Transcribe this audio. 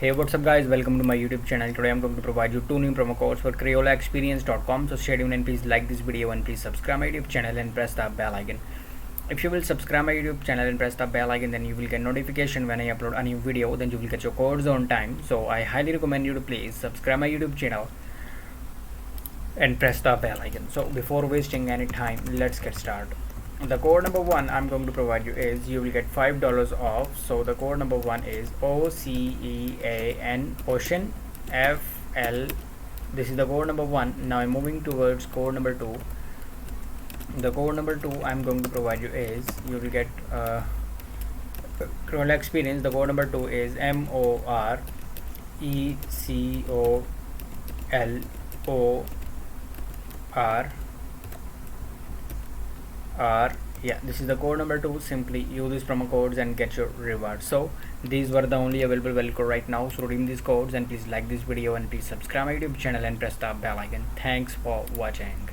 Hey, what's up guys, welcome to my YouTube channel. Today I'm going to provide you two new promo codes for Crayola Experience.com. So stay tuned and please like this video and please subscribe my YouTube channel and press the bell icon. If you will subscribe my YouTube channel and press the bell icon, then you will get notification when I upload a new video, then you will get your codes on time. So I highly recommend you to please subscribe my YouTube channel and press the bell icon. So before wasting any time, let's get started. The code number one I'm going to provide you is you will get $5 off. So the code number one is OCEAN Ocean FL. This is the code number one. Now I'm moving towards code number two. The code number two I'm going to provide you is you will get Crayola Experience. The code number two is MORECOLOR. Yeah, this is the code number two. Simply use these promo codes and get your reward. So these were the only available value code right now, so redeem these codes and please like this video and please subscribe my YouTube channel and press the bell icon. Thanks for watching.